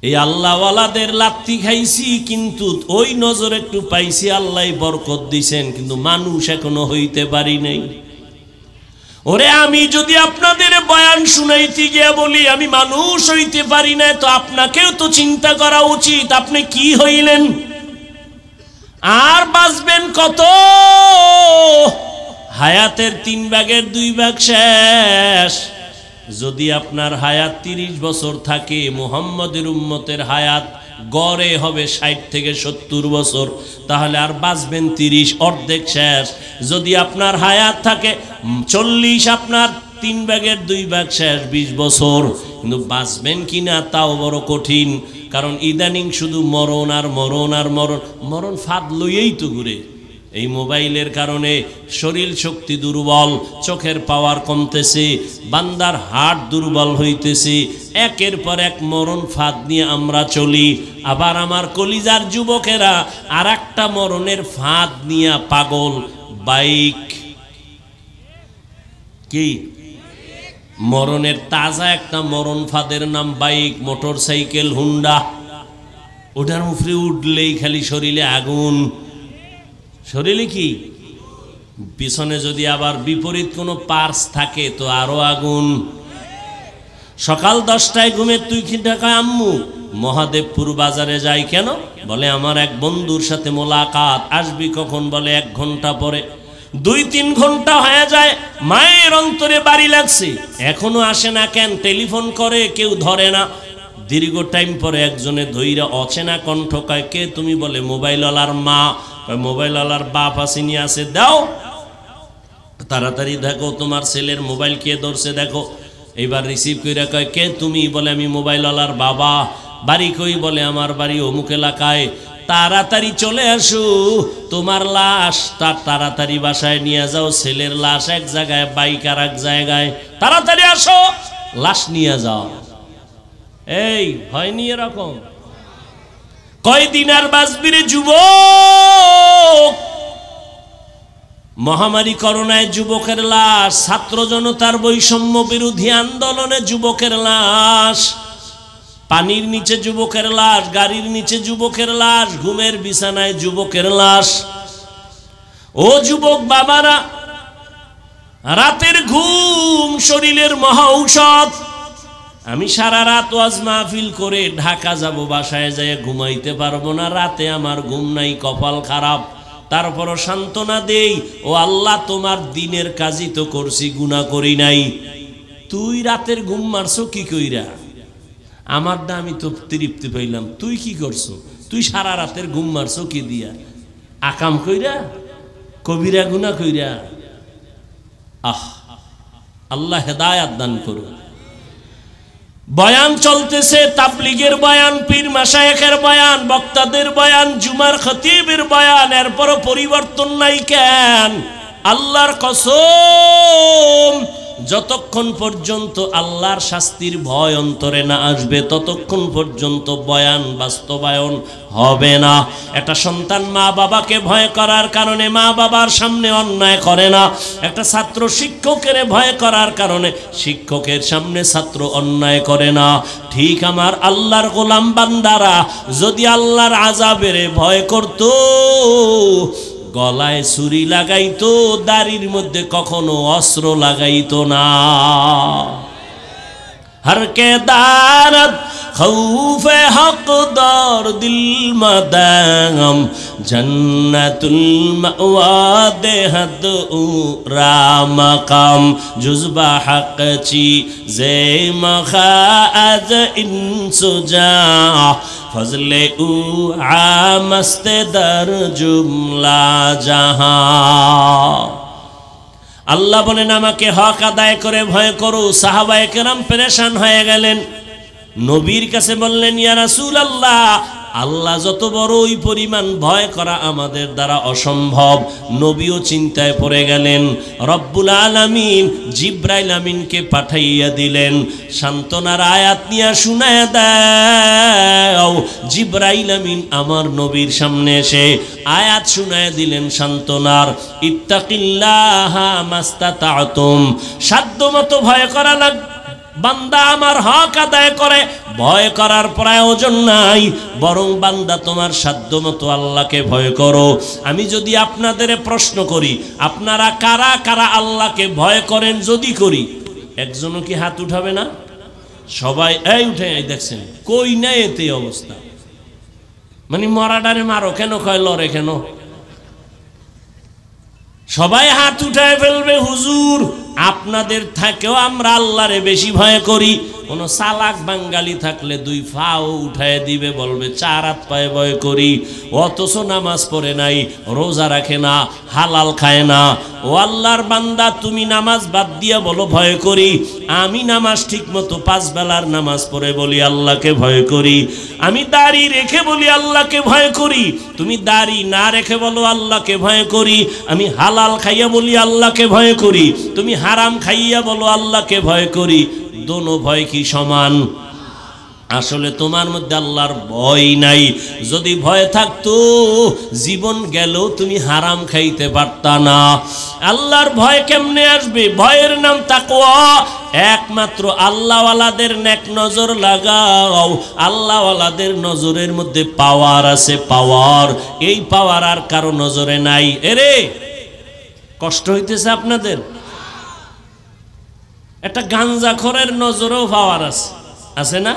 এই আল্লাহওয়ালাদের লাত্তি খাইছি, কিন্তু ওই নজর একটু পাইছি, আল্লাহ বরকত দিছেন, কিন্তু মানুষ এখনো হইতে পারি নাই। ওরে আমি যদি আপনাদের বয়ান শুনাইতে গিয়ে বলি আমি মানুষ হইতে পারি না, তো আপনাকেও তো চিন্তা করা উচিত আপনি কি হইলেন, আর বাঁচবেন কত? হায়াতের 3 ভাগের 2 ভাগ শেষ। যদি আপনার হায়াত 30 বছর থাকে, মুহাম্মদের উম্মতের হায়াত গড়ে হবে 60 থেকে 70 বছর, তাহলে আর বাঁচবেন 30, অর্ধেক শেষ। যদি আপনার হায়াত থাকে 40, আপনার 3 ভাগের 2 ভাগ শেষ, 20 বছর। কিন্তু বাঁচবেন কিনা তাও বড় কঠিন, কারণ ইদানিং শুধু মরণ আর মরণ আর মরণ, মরণ ফাঁদ লইয়েই তো ঘুরে। এই মোবাইলের কারণে শরীর শক্তি দুর্বল, চোখের পাওয়ার কমতেছে, বান্দার হার্ট দুর্বল হইতেছে, একের পর এক মরণ ফাঁদ নিয়ে আমরা চলি। আবার আমার কলিজার যুবকেরা আর একটা মরণের ফাঁদ নিয়ে পাগল, বাইক। কি মরণের তাজা একটা মরণ ফাঁদের নাম বাইক, মোটর সাইকেল, হুন্ডা। ওটার উপরে উঠলেই খালি শরীরে আগুন। শরীরে কি পিছনে যদি আবার বিপরীত কোনো পার্স থাকে তো আরো আগুন। সকাল 10টায় ঘুমে তুই কি ঢাকায় আম্মু মহাদেবপুর বাজারে যাই কেন? বলে আমার এক বন্ধুর সাথে মোলাকাত, আসবি কখন? বলে 1 ঘন্টা পরে। 2-3 ঘন্টা হয়ে যায়, মায়ের অন্তরে বাড়ি লাগছে, এখনো আসে না কেন? টেলিফোন করে, কেউ ধরে না। দীর্ঘ টাইম পরে একজনে ধৈরা অচেনা কণ্ঠ কয়, কে তুমি? বলে মোবাইলওয়ালার মা। মোবাইলওয়ালার বাপ আসেনি, আছে, দাও তাড়াতাড়ি, দেখো তোমার ছেলের মোবাইল কে ধরছে দেখো। এইবার রিসিভ করে কয়, কে তুমি? বলে আমি মোবাইলওয়ালার বাবা। বাড়ি কই? বলে আমার বাড়ি অমুক এলাকায়। তাড়াতাড়ি চলে আসো, তোমার লাশ তার তাড়াতাড়ি বাসায় নিয়ে যাও, ছেলের লাশ এক জায়গায়, বাইক আর এক জায়গায়, তাড়াতাড়ি আসো, লাশ নিয়ে যাও। এই হয়নি এরকম? কয়দিন আর বাঁচবি রে যুবক? মহামারী করোনায় যুবকের লাশ, ছাত্র জনতার বৈষম্য বিরোধী আন্দোলনে যুবকের লাশ, পানির নিচে যুবকের লাশ, গাড়ির নিচে যুবকের লাশ, ঘুমের বিছানায় যুবকের লাশ। ও যুবক বাবারা, রাতের ঘুম শরীরের মহা ঔষধ। আমি সারা রাত ওয়াজ মাহফিল করে ঢাকা যাব, বাসায় যেয়ে ঘুমাইতে পারবো না, রাতে আমার ঘুম নাই, কপাল খারাপ। তারপরও সান্ত্বনা দেই, ও আল্লাহ তোমার দিনের কাজই তো করছি, গুনাহ করি নাই। তুই রাতের ঘুম মারছো কি কইরা? আমার দা আমি তো তৃপ্তি পাইলাম, তুই কি করছো? তুই সারা রাতের ঘুম মারছো কি দিয়া? আকাম কইরা, কবিরা গুনাহ কইরা। আল্লাহ হেদায়াত দান করুন। বয়ান চলতেছে, তাবলীগের বয়ান, পীর মাশায়েখের বয়ান, বক্তাদের বয়ান, জুমার খতিবের বয়ান, এরপরও পরিবর্তন নাই কেন? আল্লাহর কসম, যতক্ষণ পর্যন্ত আল্লাহর শাস্তির ভয় অন্তরে না আসবে ততক্ষণ পর্যন্ত বয়ান বাস্তবায়ন হবে না। একটা সন্তান মা বাবাকে ভয় করার কারণে মা বাবার সামনে অন্যায় করে না। একটা ছাত্র শিক্ষকের ভয় করার কারণে শিক্ষকের সামনে ছাত্র অন্যায় করে না। ঠিক আমার আল্লাহর গোলাম বান্দারা যদি আল্লাহর আযাবের ভয় করত, গলায় ছুরি লাগাইতো, দাড়ির মধ্যে কখনো অস্ত্র লাগাইতো না। हर के दारत खौफे हक़दार दिल मदाम जन्नतुल मअवा देहद रामकाम जुज़बा हक़ ची ज़े मख़ाज़ इंसुजा फज़ले उ आमस्ते दर जुमला जहां। আল্লাহ বলেন আমাকে হক আদায় করে ভয় করো। সাহাবায়ে কেরাম পেরেশান হয়ে গেলেন, নবীর কাছে বললেন, ইয়া রাসূলুল্লাহ, আল্লাহ যত বড় ওই পরিমাণ ভয় করা আমাদের দ্বারা অসম্ভব। নবীও চিন্তায় পড়ে গেলেন। রব্বুল আলামিন জিবরাইল আমিনকে পাঠাইয়া দিলেন, সান্ত্বনার আয়াত নিয়ে শুনায় দাও। জিবরাইল আমিন আমার নবীর সামনে এসে আয়াত শুনায় দিলেন সান্ত্বনার, ইত্তাকিল্লাহা মাস্তাতাতুম, সাধ্যমতো ভয় করা লাগবে। বান্দা আমার হক আদায় করে, ভয় করার প্রয়োজন নাই, বরং বান্দা তোমার সাধ্যমতো আল্লাহকে ভয় করো। আমি যদি আপনাদের প্রশ্ন করি, আপনারা কারা কারা আল্লাহকে ভয় করেন? যদি করি, একজনও কি হাত উঠাবে না? সবাই এই উঠে, এই দেখছেন কই না এতে অবস্থা। মানে মরাডারে মারো কেন, কয় লড়ে কেন? সবাই হাত উঠায় ফেলবে। হুজুর, আপনাদের থেকেও আমরা আল্লাহরে বেশি ভয় করি। কোন চালাক বাঙালি থাকলে দুই ফাও উঠায় দিবে, বলবে চার হাত পায়ে ভয় করি, অথচ নামাজ পড়ে নাই, রোজা রাখে না, হালাল খায় না। ও আল্লাহর বান্দা, তুমি নামাজ বাদ দিয়া বলো ভয় করি। আমি নামাজ ঠিক মতো 5 বেলার নামাজ পড়ে বলি আল্লাহকে ভয় করি। আমি দাড়ি রেখে বলি আল্লাহকে ভয় করি। তুমি দাড়ি না রেখে বলো আল্লাহকে ভয় করি। আমি হালাল খাইয়া বলি আল্লাহকে ভয় করি। তুমি হারাম খাইয়া বলো আল্লাহকে ভয় করি। দোনো ভয় কি সমান? আসলে তোমার মধ্যে আল্লাহর ভয় নাই। যদি ভয় থাকতো, জীবন গেলেও তুমি হারাম খাইতে পারতা না। আল্লাহর ভয় কেমনে আসবে? ভয়ের নাম তাকওয়া। একমাত্র আল্লাহওয়ালাদের নেক নজর লাগাও। আল্লাহওয়ালাদের নজরের মধ্যে পাওয়ার আছে, পাওয়ার। এই পাওয়ার আর কারো নজরে নাই। এরে কষ্ট হইতেছে আপনাদের? একটা গাঞ্জাখোরের নজরেও পাওয়ার আছে, আছে না?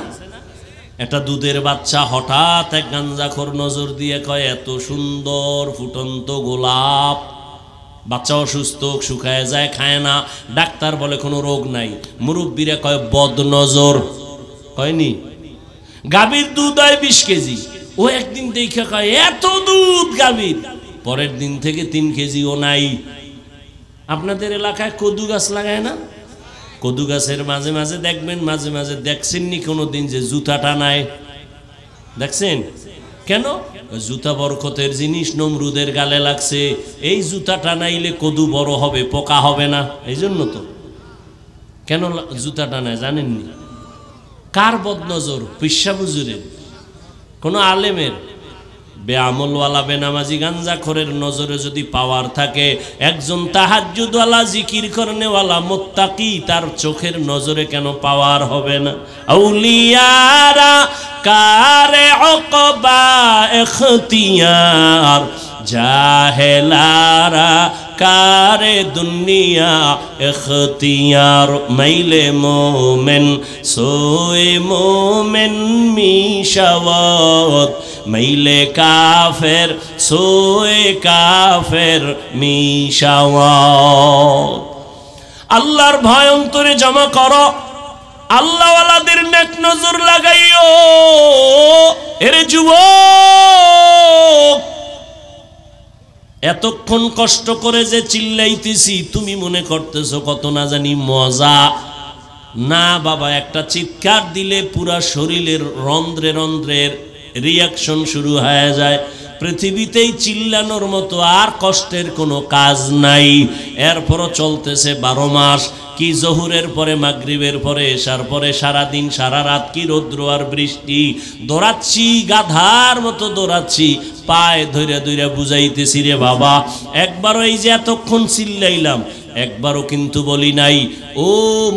একটা দুধের বাচ্চা হঠাৎ এক গাঞ্জাখোর নজর দিয়ে কয় এত সুন্দর ফুটন্ত গোলাপ। বাচ্চা অসুস্থ, শুকায় যায়, খায় না। ডাক্তার বলে কোনো রোগ নাই। মুরব্বীরা কয় বদ নজর। কয়নি? গাভীর দুধ হয় 20 কেজি। ও একদিন দেখে কয় এত দুধ গাভীর, পরের দিন থেকে 3 কেজিও নাই। আপনাদের এলাকায় কদু গাছ লাগায় না? কদু গাছের মাঝে মাঝে দেখবেন, মাঝে মাঝে দেখছেননি কোনোদিন যে জুতা টানায়? দেখছেন কেন? জুতা বরকতের জিনিস, নমরুদের গালে লাগছে। এই জুতা টানাইলে কদু বড় হবে, পোকা হবে না, এই জন্য তো। কেন জুতা টানায় জানেননি? কার বদনজর? পিসা হুজুরের, কোন আলেমের? বেআমলওয়ালা বেনামাজি গাঞ্জাখোরের নজরে যদি পাওয়ার থাকে, একজন তাহাজ্জুদওয়ালা জিকির করনেওয়ালা মুত্তাকি, তার চোখের নজরে কেন পাওয়ার হবে না? আউলিয়ারা কারে উকবা ইখতিয়ার, জাহেলারা কারে দুনিয়া ইখতিয়ার। মাইলে মোমেন সোয়ে মোমেন মিশাওয়াত, মাইলে কাফের সোয়ে কাফের মিশাওয়াত। আল্লাহর ভয় অন্তরে জমা করো, আল্লাহওয়ালাদের নেক নজর লাগাইও। এরে যুবক, এতক্ষণ কষ্ট করে যে চিল্লাইতেছি, তুমি মনে করতেছো কত না জানি মজা। না বাবা, একটা চিৎকার দিলে পুরা শরীরের রন্ধ্রে রন্ধ্রের রিয়াকশন শুরু হয়ে যায়। পৃথিবীতেই চিল্লানোর মতো আর কষ্টের কোনো কাজ নাই। এরপরও চলতেছে 12 মাস। কি জহুরের পরে, মাগরিবের পরে, এশার পরে, সারাদিন সারা রাত, কি রৌদ্র আর বৃষ্টি। দৌড়াচ্ছি, গাধার মতো দৌড়াচ্ছি, পায়ে ধরে ধরে বুঝাইতেছি রে বাবা। একবারও এই যে এতক্ষণ চিল্লাইলাম, একবারও কিন্তু বলি নাই ও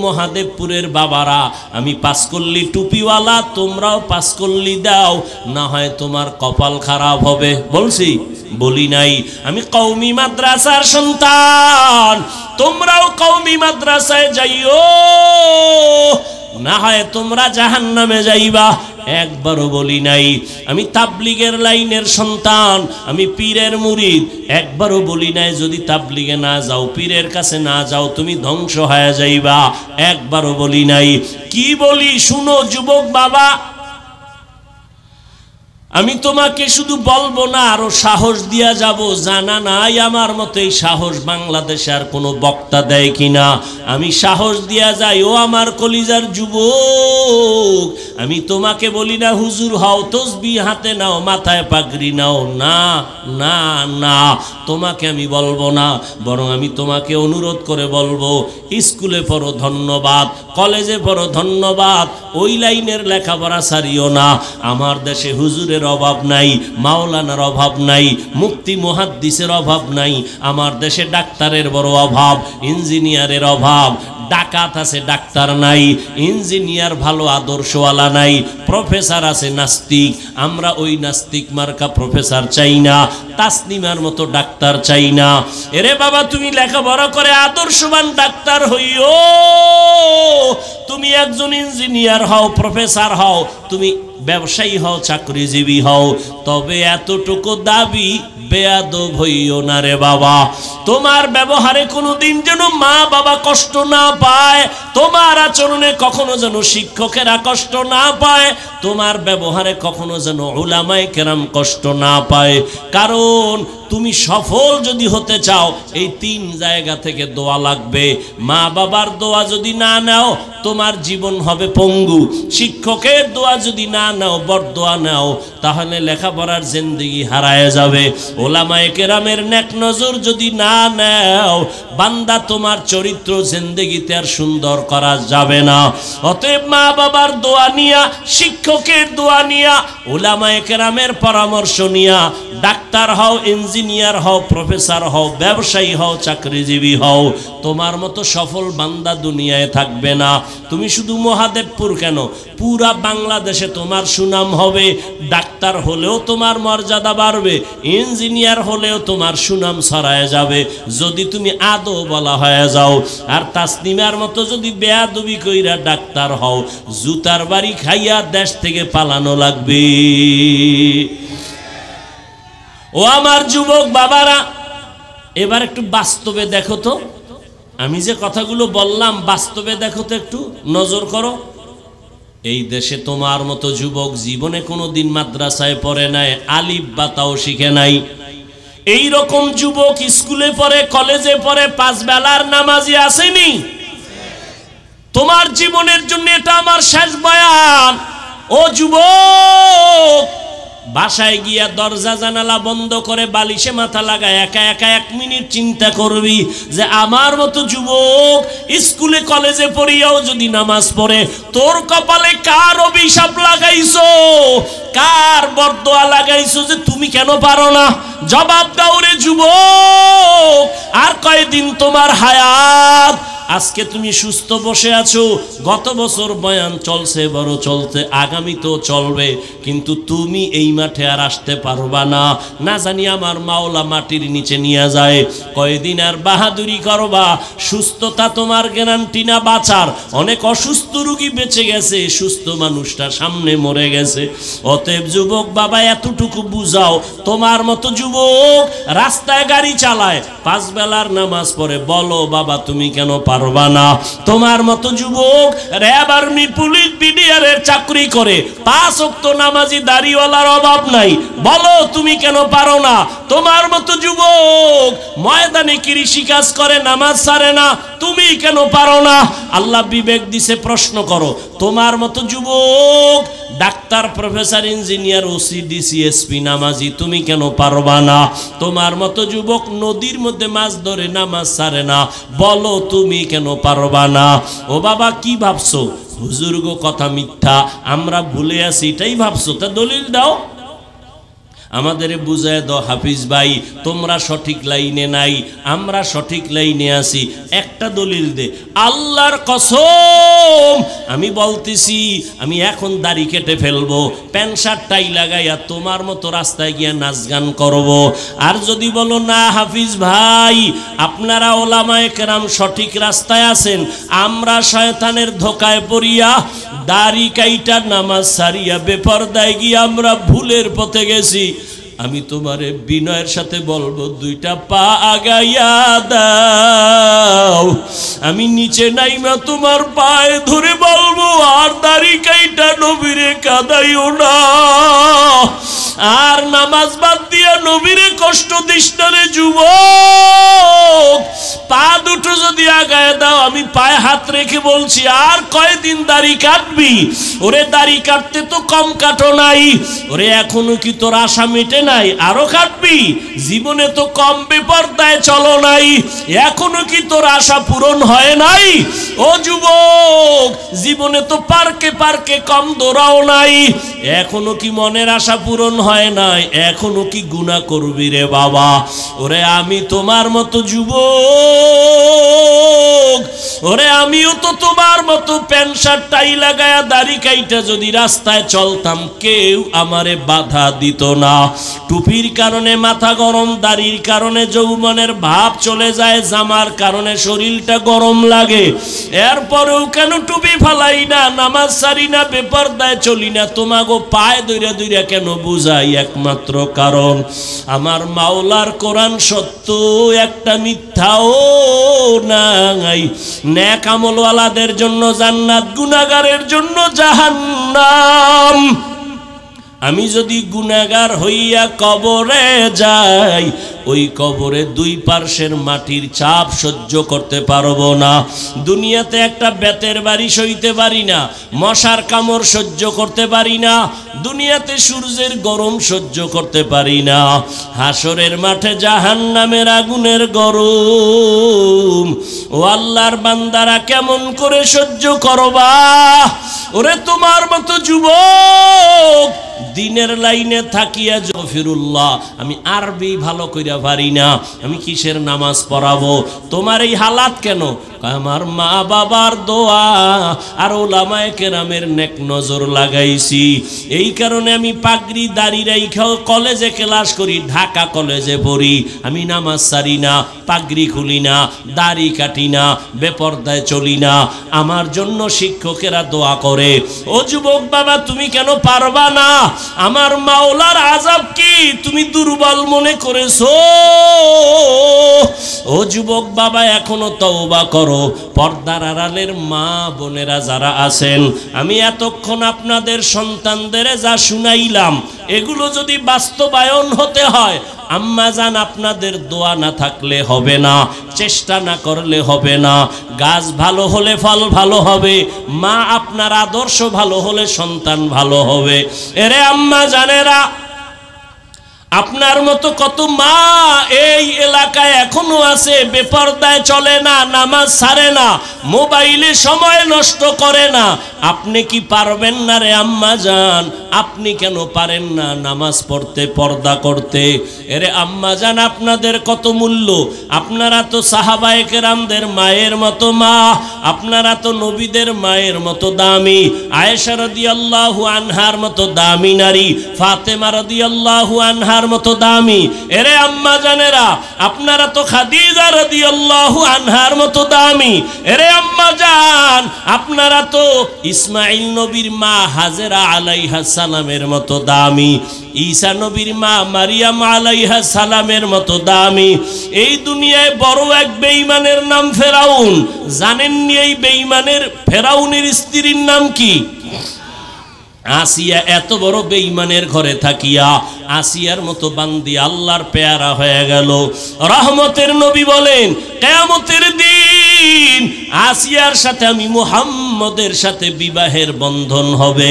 মহাদেবপুরের বাবারা, আমি 5 কল্লি টুপিওয়ালা, তোমরাও 5 কল্লি দাও, না হয় তোমার কপাল খারাপ হবে। বলছি? বলি নাই। আমি কওমি মাদ্রাসার সন্তান, তোমরাও কওমি মাদ্রাসায় যাইও, না হয় তোমরা জাহান্নামে যাইবা। একবারও বলি নাই। আমি তাবলিগের লাইনের সন্তান, আমি পীরের মুরিদ, একবারও বলি নাই যদি তাবলিগে না যাও, পীরের কাছে না যাও, তুমি ধ্বংস হয়ে যাইবা। একবারও বলি নাই। কি বলি শুনো যুবক বাবা, আমি তোমাকে শুধু বলবো না, আরো সাহস দিয়া যাব। জানা নাই আমার মতো এই সাহস বাংলাদেশে আর কোনো বক্তা দেয় কিনা। আমি সাহস দিয়া যাই, ও আমার কলিজার যুবক, আমি তোমাকে বলি না হুজুর হও, তসবিহ হাতে নাও, মাথায় পাগড়ি নাও, না না না, তোমাকে আমি বলবো না। বরং আমি তোমাকে অনুরোধ করে বলবো, স্কুলে পড়ো ধন্যবাদ, কলেজে পড়ো ধন্যবাদ, ওই লাইনের লেখাপড়া ছাড়িও না। আমার দেশে হুজুরের অভাব নাই, মাওলানার অভাব নাই, মুফতি মুহাদ্দিসের অভাব নাই। আমার দেশে ডাক্তারের বড় অভাব, ইঞ্জিনিয়ারের অভাব। ডাকাত আছে ডাক্তার নাই, ইঞ্জিনিয়ার ভালো আদর্শওয়ালা নাই, প্রফেসর আছে নাস্তিক। আমরা ওই নাস্তিক মার্কা প্রফেসর চাই না, তাসনিমার মতো ডাক্তার চাই না। এরে বাবা, তুমি লেখাপড়া করে আদর্শবান ডাক্তার হইও, তুমি একজন ইঞ্জিনিয়ার হও, প্রফেসর হও, তুমি ব্যবসায়ী হও, চাকরিজীবী হও, তবে এতটুকু দাবি বেয়াদব হইও না রে বাবা। তোমার ব্যবহারে কোনোদিন যেন মা বাবা কষ্ট না পায়, তোমার আচরণে কখনো যেন শিক্ষকেরা কষ্ট না পায়, তোমার ব্যবহারে কখনো যেন উলামায়ে কেরাম কষ্ট না পায়। কারণ তুমি সফল যদি হতে চাও, এই 3 জায়গা থেকে দোয়া লাগবে। মা বাবার দোয়া যদি না নাও, তোমার জীবন হবে পঙ্গু। শিক্ষকের দোয়া যদি না নাও, বরদোয়া নাও, তাহলে লেখাপড়ার জিন্দেগি হারায় যাবে। উলামায়ে কেরামের নেক নজর যদি না নাও, বান্দা তোমার চরিত্র জিন্দেগিতে আর সুন্দর করা যাবে না। অতএব মা বাবার দোয়া নিয়া, শিক্ষকের দোয়া নিয়া, উলামায়ে কেরামের পরামর্শ নিয়া ডাক্তার হও, ইঞ্জিনিয়ার হও, প্রফেসর হও, ব্যবসায়ী হও, চাকরিজীবী হও। তোমার মতো সফল বান্দা দুনিয়ায় থাকবে না। তুমি শুধু মহাদেবপুর কেন, পুরা বাংলাদেশে তোমার সুনাম হবে। ডাক্তার হলেও তোমার মর্যাদা বাড়বে, ইঞ্জিনিয়ার হলেও তোমার সুনাম ছড়ায় যাবে যদি তুমি আদৌ বলা হয়ে যাও। আর তাসনিমার মতো যদি বেয়াদবি কইরা ডাক্তার হও, জুতার বাড়ি খাইয়া দেশ থেকে পালানো লাগবে। ও আমার যুবক বাবারা, এবার একটু বাস্তবে দেখো তো, আমি যে কথাগুলো বললাম বাস্তবে দেখো তো, একটু নজর করো। এই দেশে তোমার মতো যুবক জীবনে কোনোদিন মাদ্রাসায় পড়ে নাই, আলিফ বা তাও শিখে নাই। এই রকম যুবক স্কুলে পড়ে, কলেজে পড়ে, 5 বেলার নামাজি আসেনি। তোমার জীবনের জন্য এটা আমার শেষ বয়ান। ও যুবক, বাসায় গিয়া দরজা জানালা বন্ধ করে বালিশে মাথা লাগায় একা একা 1 মিনিট চিন্তা করবি যে আমার মতো যুবক স্কুলে কলেজে পড়িয়াও যদি নামাজ পড়ে, তোর কপালে কার অভিশাপ লাগাইছো, কার বরদোয়া লাগাইছো যে তুমি কেন পারো না? জবাব দাও রে যুবক। আর কয়দিন তোমার হায়াত? আজকে তুমি সুস্থ বসে আছো, গত বছর বয়ান চলছে, বড় চলতে, আগামীতেও চলবে, কিন্তু তুমি এই মাঠে আর আসতে পারবা না। না জানি আমার মাওলা মাটির নিচে নিয়ে যায়। কয়দিন আর বাহাদুরি করবা? সুস্থতা তোমার গ্যারান্টি না বাঁচার। অনেক অসুস্থ রোগী বেঁচে গেছে, সুস্থ মানুষটা সামনে মরে গেছে। অতএব যুবক বাবা, এতটুকু বুঝাও, তোমার মতো যুবক রাস্তায় গাড়ি চালায়, 5 বেলার নামাজ পড়ে, বলো বাবা তুমি কেন পারবা না? তোমার মতো যুবক র্যাব, আর্মি, পুলিশ, বিডিআরের চাকরি করে, 5 ওয়াক্ত নামাজি দাড়িওয়ালার অভাব নাই, বলো তুমি কেন পারো না? তোমার মতো যুবক ময়দানে কৃষি কাজ করে, নামাজ ছাড়ে না, তুমি কেন পারো না? আল্লাহ বিবেক দিছে, প্রশ্ন করো। তোমার মতো যুবক doctor, professor, engineer, OC, DC, SP, নামাজি, তুমি কেন পারবা না? তোমার মতো যুবক নদীর মধ্যে মাছ ধরে, নামাজ ছাড়ে না, বলো তুমি কেন পারবা না? ও বাবা, কি ভাবছো? হুজুর গো কথা মিথ্যা, আমরা ভুলে আছি এটাই ভাবছো? তা দলিল দাও, আমাদের বুঝায় দাও। হাফিজ ভাই, তোমরা সঠিক লাইনে নাই, আমরা সঠিক লাইনে আছি, একটা দলিল দে। আল্লাহর কসম আমি বলতেছি, আমি এখন দাড়ি কেটে ফেলবো, প্যান্ট শার্ট টাই লাগাইয়া তোমার মতো রাস্তায় গিয়া নাচ গান করবো। আর যদি বলো না হাফিজ ভাই, আপনারা ওলামায়ে কেরাম সঠিক রাস্তায় আছেন, আমরা শয়তানের ধোকায় পড়িয়া দাড়ি কাইটা নামাজ সারিয়া বেপরদায় গিয়ে আমরা ভুলের পথে গেছি, আমি তোমারে বিনয়ের সাথে বলবো, 2টা পা আগাইয়া দাও। আমি নিচে নাইমা তোমার পায়ে ধরে বলবো, আর দাড়ি কাইটা নবীরে কাঁদাইও না, আর নামাজ বাদ দিয়া নবীরে কষ্ট দিস না রে যুবক। পা দুটো যদি আগায় দাও, আমি পায়ে হাত রেখে বলছি, আর কয়দিন দাড়ি কাটবি? ওরে দাড়ি কাটতে তো কম কাটো নাই, ওরে এখনো কি তোর আশা মেটে নাই? আরো কাটবি? জীবনে তো কম বেপরদায় চলো নাই, এখনো কি তোর আশা পূরণ হয় নাই? ও যুবক, জীবনে তো পার্কে পার্কে কম দৌড়াও নাই, এখনো কি মনের আশা পূরণ হয় নাই? এখনো কি গুনাহ করবি রে বাবা? ওরে আমি তোমার মতো যুবক যুবক, ওরে আমিও তো তোমার মতো প্যান্ট শার্ট টাই লাগায়া দাড়ি কাইটা যদি রাস্তায় চলতাম কেউ আমারে বাধা দিত না। টুপির কারণে মাথা গরম, দাড়ির কারণে যৌবনের ভাব চলে যায়, জামার কারণে শরীরটা গরম লাগে, এরপরেও কেন টুপি ফালাই না, নামাজ সারি না, বেপরদায় চলি না, তোমাগো পায়ে দইরা দইরা কেন বুঝাই? একমাত্র কারণ আমার মাওলার কোরআন সত্য, একটা মিথ্যাও নাই। নেক আমলওয়ালাদের জন্য জান্নাত, গুনাহগারের জন্য জাহান্নাম। আমি যদি গুনাহগার হইয়া কবরে যাই, ওই কবরে দুই পার্শ্বের মাটির চাপ সহ্য করতে পারবো না। দুনিয়াতে একটা বেতের বাড়ি সইতে পারি না, মশার কামড় সহ্য করতে পারি না, দুনিয়াতে সূর্যের গরম সহ্য করতে পারি না। হাসরের মাঠে জাহান্নামের আগুনের গরম, ও আল্লাহর বান্দারা কেমন করে সহ্য করবা? ওরে তোমার মতো যুবক দিনের লাইনে থাকিয়া জফিরুল্লাহ, আমি আরবি ভালো কইরা পারি না, আমি কিসের নামাজ পড়াবো? তোমার এই হালাত কেন? আমার মা বাবার দোয়া আর ওলামায়ে কেরামের নেক নজর লাগাইছি, এই কারণে আমি পাগড়ি দাড়ি রাইখাও কলেজে ক্লাস করি, ঢাকা কলেজে পড়ি। আমি নামাজ সারি না, পাগড়ি খুলি না, দাড়ি কাটি না, বেপরদায় চলি না। আমার জন্য শিক্ষকেরা দোয়া করে। ও যুবক বাবা, তুমি কেন পারবা না? আমার মাওলার আযাব কি তুমি দুর্বল মনে করেছো? ও যুবক বাবা, এখনো তওবা করো। পর্দার আড়ালের মা বোনেরা যারা আছেন, আমি এতক্ষণ আপনাদের সন্তানদের যা শুনাইলাম, এগুলো যদি বাস্তবায়ন হতে হয়, আম্মা জান আপনাদের দোয়া না থাকলে হবে না, চেষ্টা না করলে হবে না। গাছ ভালো হলে ফল ভালো হবে, মা আপনার আদর্শ ভালো হলে সন্তান ভালো হবে। এরে আম্মা জানেরা, আপনার মতো কত মা এই এলাকায় এখনো আছে, বেপরদায় চলে না, নামাজ ছাড়ে না, মোবাইলে সময় নষ্ট করে না। আপনি কি পারবেন না রে আম্মা জান? আপনি কেন পারেন না নামাজ পড়তে, পর্দা করতে? এরে আম্মা জান, আপনাদের কত মূল্য। আপনারা তো সাহাবায়ে কেরামদের মায়ের মতো মা, আপনারা তো নবীদের মায়ের মতো দামি, আয়েশা রাদিয়াল্লাহু আনহার মতো দামি নারী, ফাতেমা রাদিয়াল্লাহু আনহার মতো দামি। এরে আম্মা জানেরা, আপনারা তো খাদিজা রাদিয়াল্লাহু আনহার মতো দামি। এরে আম্মা জান, আপনারা তো ইসমাইল নবীর মা হাজেরা আলাইহিস সালামের মতো দামি, ঈসা নবীর মা মারিয়াম আলাইহিস সালামের মতো দামি। এই দুনিয়ায় বড় এক বেঈমানের নাম ফেরাউন। জানেননি এই বেঈমানের ফেরাউনের স্ত্রীর নাম কি? আসিয়া। এত বড় বেঈমানের ঘরে থাকিয়া আসিয়ার মতো বান্দি আল্লাহর পেয়ারা হয়ে গেল। রহমতের নবী বলেন, কিয়ামতের দিন আসিয়ার সাথে আমি মুহাম্মদের সাথে বিবাহের বন্ধন হবে।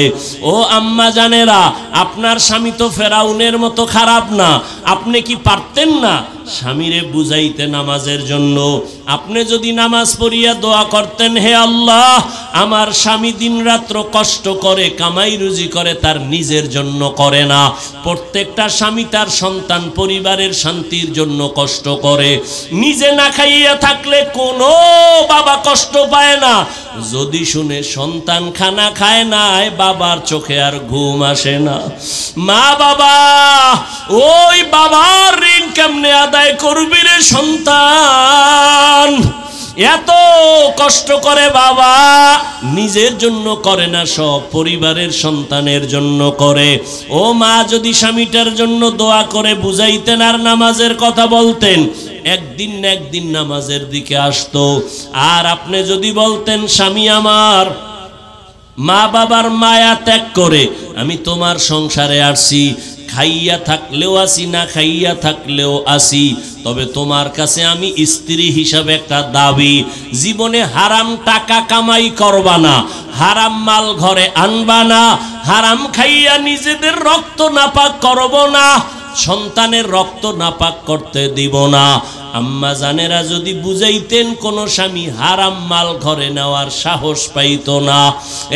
ও আম্মা জানেরা, আপনার স্বামী তো ফেরাউনের মতো খারাপ না। আপনি কি পারতেন না স্বামীরে বুঝাইতে নামাজের জন্য? আপনি যদি নামাজ পড়িয়া দোয়া করতেন, হে আল্লাহ, আমার স্বামী দিন রাত্র কষ্ট করে কামাই রুজি করে, তার নিজের জন্য করে না। প্রত্যেকটা স্বামী তার সন্তান পরিবারের শান্তির জন্য কষ্ট করে। নিজে না খাইয়া থাকলে কোনো বাবা কষ্ট পায় না। যদি শুনে সন্তান খানা খায় না, বাবার চোখে আর ঘুম আসে না। মা বাবা, ওই বাবার ঋণ কেমনে আদায় করবি রে সন্তান? এত কষ্ট করে বাবা, নিজের জন্য করে না, সব পরিবারের সন্তানের জন্য করে। ও মা, যদি স্বামীটার জন্য দোয়া করে বুঝাইতেন আর নামাজের কথা বলতেন, একদিন না একদিন নামাজের দিকে আসতো। আর আপনি যদি বলতেন, স্বামী আমার মা বাবার মায়া ত্যাগ করে আমি তোমার সংসারে আসছি, খাইয়া থাকলেও আসি, না খাইয়া থাকলেও আসি, তবে তোমার কাছে আমি স্ত্রী হিসাবে একটা দাবি, জীবনে হারাম টাকা কামাই করবা না, হারাম মাল ঘরে আনবা না, হারাম খাইয়া নিজেদের রক্ত নাপাক করব না, সন্তানের রক্ত নাপাক করতে দিব না। আম্মা জানেরা যদি বুঝাইতেন কোন স্বামী হারাম মাল ঘরে নেওয়ার সাহস পাইতো না।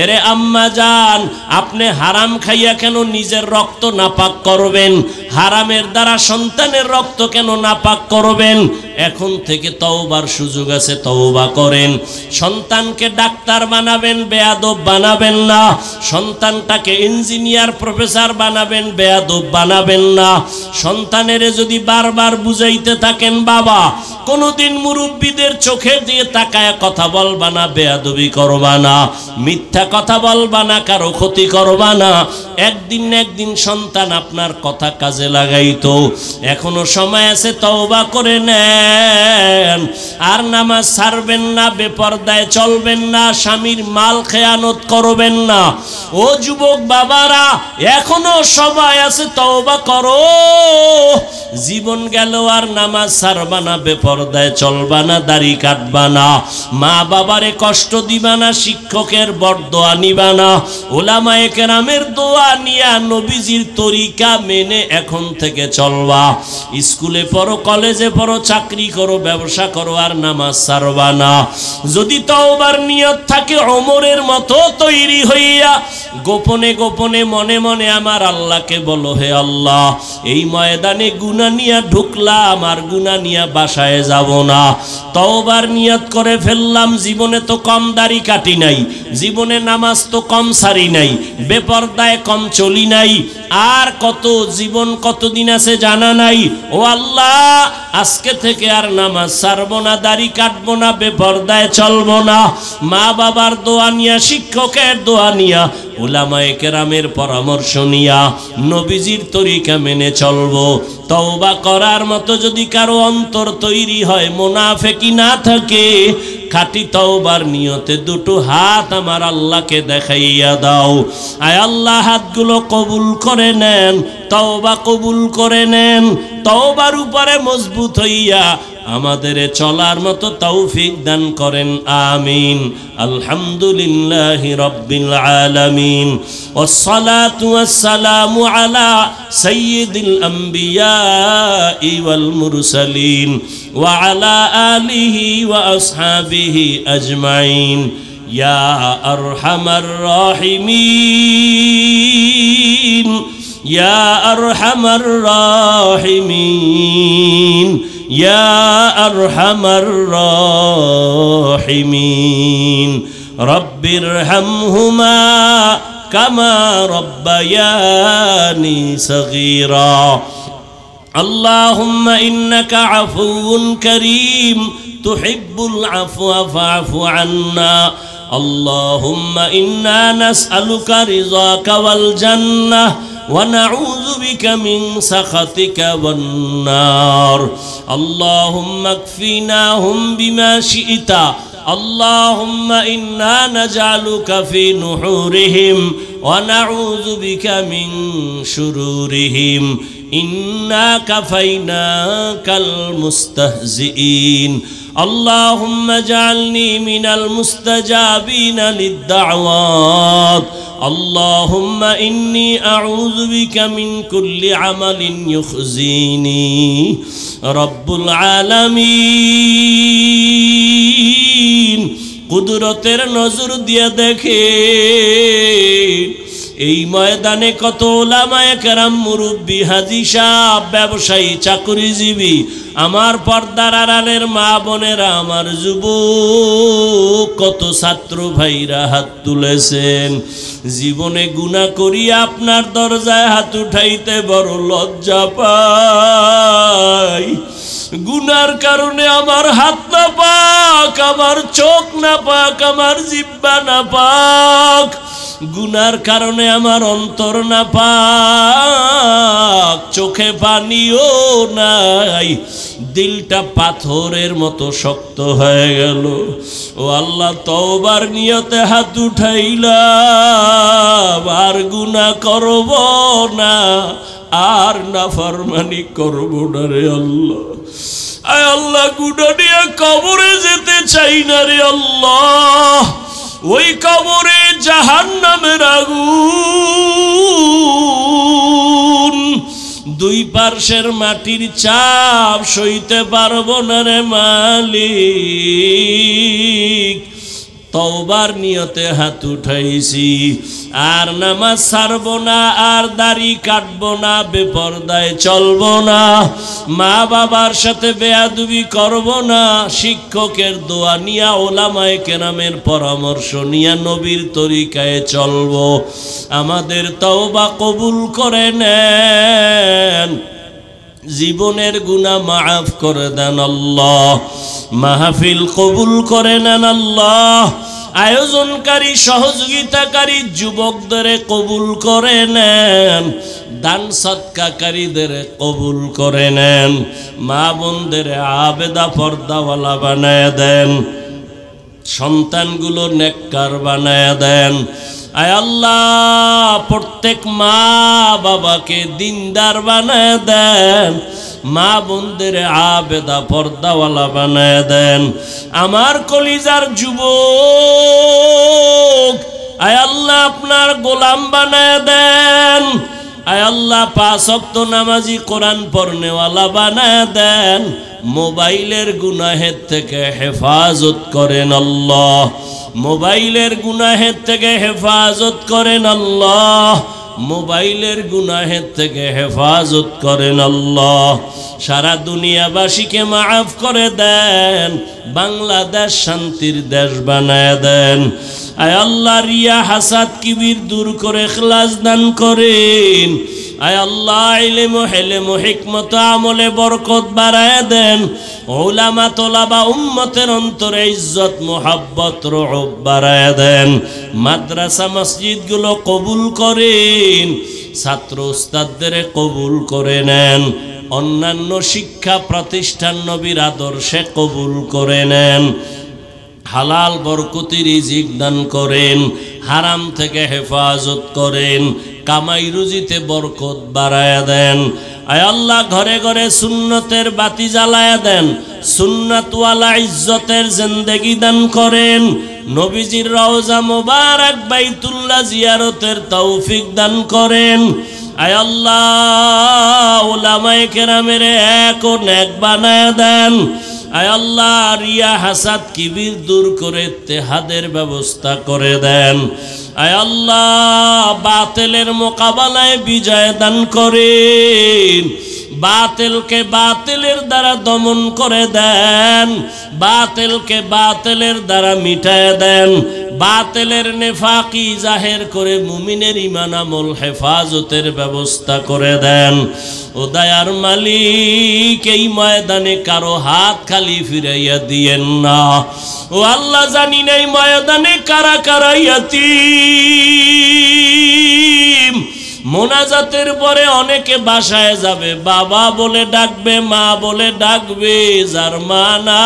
এরে আম্মা জান, আপনি হারাম খাইয়া কেন নিজের রক্ত নাপাক করবেন? হারামের দ্বারা সন্তানের রক্ত কেন নাপাক করবেন? এখন থেকে তওবার সুযোগ আছে, তওবা করেন। সন্তানকে ডাক্তার বানাবেন, বেয়াদব বানাবেন না। সন্তানটাকে ইঞ্জিনিয়ার প্রফেসর বানাবেন, বেয়াদব বানাবেন না। সন্তানের যদি বারবার বুঝাইতে থাকেন, বাবা কোনোদিন মুরব্বীদের চোখে দিয়ে তাকায় কথা বলবা না, বেয়াদবি করবা না, মিথ্যা কথা বলবা না, কারো ক্ষতি করবা না, একদিন না একদিন সন্তান আপনার কথা কাজে লাগাইতো। এখনো সময় আছে, তওবা করে নেন। আর নামাজ ছাড়বেন না, বেপরদায় চলবেন না, স্বামীর মাল খেয়ানত করবেন না। ও যুবক বাবারা, এখনো সময় আছে, তওবা করো। জীবন গেল আর নামাজ ছাড়বা না, বেপরদায় চলবা না, দাড়ি কাটবা না, মা বাবারে কষ্ট দিবা না, শিক্ষকের বরদোয়া নিবা না, ওলামায়ে কেরামের দোয়া নিয়া নবীজির তরিকা মেনে এখন থেকে চলবা। স্কুলে পড়ো, কলেজে পড়ো, চাকরি করো, ব্যবসা করো, আর নামাজ ছাড়বা না। যদি তওবার নিয়ত থাকে ওমরের মতো তৈরি হইয়া গোপনে গোপনে মনে মনে আমার আল্লাহকে বলো, হে আল্লাহ, এই ময়দানে গুনাহ নিয়া ঢুকলাম, আর গুনাহ নিয়া বাসায় যাব না। তওবার নিয়ত করে ফেললাম, জীবনে তো কম দাড়ি কাটি নাই, জীবনে নামাজ তো কম সারি নাই, বেপরদায় কম চলি নাই, আর কত জীবন কতদিন আছে জানা নাই। ও আল্লাহ, আজকে থেকে আর নামাজ ছাড়বো না, দাড়ি কাটবো না, বেপরদায় চলবো না। মা বাবার দোয়া নিয়া, শিক্ষকের দোয়া নিয়া, উলামায়ে কেরামের পরামর্শ নিয়া নবীজির তরিকা মেনে চলবো। তওবা করার মতো যদি কারো অন্তর তৈরি হয়, মুনাফিকি না থাকে, খাঁটি তওবার নিয়তে দুটো হাত আমার আল্লাহকে দেখাইয়া দাও। আয় আল্লাহ, হাতগুলো কবুল করে নেন, তওবা কবুল করে নেন। তওবার উপরে মজবুত হইয়া আমাদের চলার মতো তৌফিক দান করেন, আমিন। আলহামদুলিল্লাহি রাব্বিল আলামিন, ওয়াসসালাতু ওয়াসসালামু আলা সাইয়্যিদিল আমবিয়াই ওয়াল মুরসালিন ওয়া আলা আলিহি ওয়া আসহাবিহি আজমাইন। ইয়া আরহামার রাহিমিন, ইয়া আরহামার রাহিমিন, ইয়া আরহামার রাহিমিন। রব্বিরহামহুমা কামা রব্বায়ানি সগীরা। আল্লাহুম্মা ইন্নাকা আফুউন কারীম তুহিব্বুল আফওয়া ফা'ফু আন্না। আল্লাহুম্মা ইন্না নাসআলুকা রিযাকা ওয়াল জান্নাহ ونعوذ بك من سخطك والنار. اللهم اكفناهم بما شئت. اللهم إنا نجعلك في نحورهم ونعوذ بك من شرورهم. إنا كفيناك المستهزئين. اللهم اجعلني من المستجابين للدعوات. اللهم إني أعوذ بك من كل عمل يخزيني. رب العالمين কুদরতের নজর দিয়ে দেখে এই ময়দানে কত ওলামায়ে কেরাম, মুরব্বী, হাজী সাহেব, ব্যবসায়ী, চাকরিজীবী, আমার পর্দার আড়ালের মা বোনেরা, আমার যুবক, কত ছাত্র ভাইরা হাত তুলেছেন। জীবনে গুনাহ করি আপনার দরজায় হাত উঠাইতে বড় লজ্জা পাই। গুনার কারণে আমার হাত না পাক, আমার চোখ না পাক, আমার জিহ্বা না পাক। গুনার কারণে আমার অন্তর না পাক, চোখে পানিও নাই, দিলটা পাথরের মতো শক্ত হয়ে গেল। ও আল্লাহ, তওবার নিয়তে হাত উঠাইলাম, আর গুনাহ করব না, আর নাফরমানি করব না রে আল্লাহ। আয় আল্লাহ, গুনাহ নিয়ে কবরে যেতে চাই না রে আল্লাহ। ওই কবরে জাহান্নামের আগুন দুই পার্শ্বের মাটির চাপ সইতে পারবো না রে মালিক। তওবার নিয়তে হাত উঠাইছি, আর নামাজ ছাড়বো না, আর দাড়ি কাটবো না, বেপরদায় চলবো না, মা বাবার সাথে বেয়াদবি করবো না, শিক্ষকের দোয়া নিয়া, ওলামায়ে কেরামের পরামর্শ নিয়া নবীর তরিকায় চলবো। আমাদের তওবা কবুল করে নেন, জীবনের গুনাহ মাফ করে দেন আল্লাহ, মাহফিল কবুল করে নেন আল্লাহ, আয়োজনকারী সহযোগিতাকারী যুবকদের কবুল করে নেন, দান সদকাকারীদের কবুল করে নেন, মা বোনদের আবেদা পর্দাওয়ালা বানায় দেন, সন্তানগুলো নেককার বানায় দেন। আয় আল্লাহ, প্রত্যেক মা বাবাকে দিনদার বানায় দেন, মা বোনদের আবেদা পর্দাওয়ালা বানায় দেন। আমার কলিজার যুবক, আয় আল্লাহ আপনার গোলাম বানায় দেন। আয় আল্লাহ পাঁচ ওয়াক্ত নামাজি, কোরআন পড়নেওয়ালা বানায় দেন। মোবাইলের গুনাহের থেকে হেফাজত করেন আল্লাহ, মোবাইলের গুনাহের থেকে হেফাজত করেন আল্লাহ, মোবাইলের গুনাহের থেকে হেফাজত করেন আল্লাহ। সারা দুনিয়াবাসীকে মাফ করে দেন, বাংলাদেশ শান্তির দেশ বানায় দেন। আয় আল্লাহ রিয়া হাসাদ কিবির দূর করে ইখলাস দান করেন। আয় আল্লাহ ইলম ও হেলেম ও হিকমত আমলে বরকত বাড়ায় দেন। উলামা তোলাবা উম্মতের অন্তরে ইজ্জত মোহাব্বত রহব বাড়ায় দেন। মাদ্রাসা মসজিদগুলো কবুল করেন, ছাত্র উস্তাদদের কবুল করে নেন, অন্যান্য শিক্ষা প্রতিষ্ঠান নবীর আদর্শে কবুল করে নেন। হালাল বরকতি রিজিক দান করেন, হারাম থেকে হেফাজত করেন, কামাই রুজিতে বরকত বাড়ায়া দেন। আয় আল্লাহ ঘরে ঘরে সুন্নতের বাতি জ্বালায়া দেন, সুন্নাতওয়ালা ইজ্জতের জিন্দেগি দান করেন। নবীজির রওজা মোবারক বাইতুল্লাহ জিয়ারতের তৌফিক দান করেন। আয় আল্লাহ উলামায়ে কেরামের এক ও নেক বানায়া দেন। আয় আল্লাহ রিয়া হাসাদ কিবির দূর করে ইত্তেহাদের ব্যবস্থা করে দেন। আয় আল্লাহ বাতিলের মোকাবেলায় বিজয় দান করেন, বাতিলকে বাতিলের দ্বারা দমন করে দেন, বাতিলকে বাতিলের দ্বারা মিটায় দেন, বাতিলের নেফাকি জাহের করে মুমিনের ঈমান আমল হেফাজতের ব্যবস্থা করে দেন। ও দয়ার মালিক, এই ময়দানে কারো হাত খালি ফিরাইয়া দিয়েন না। ও আল্লাহ, জানি না এই ময়দানে কারা কারা ইয়াতীম। মোনাজাতের পরে অনেকে বাসায় যাবে, বাবা বলে ডাকবে, মা বলে ডাকবে, যার মা না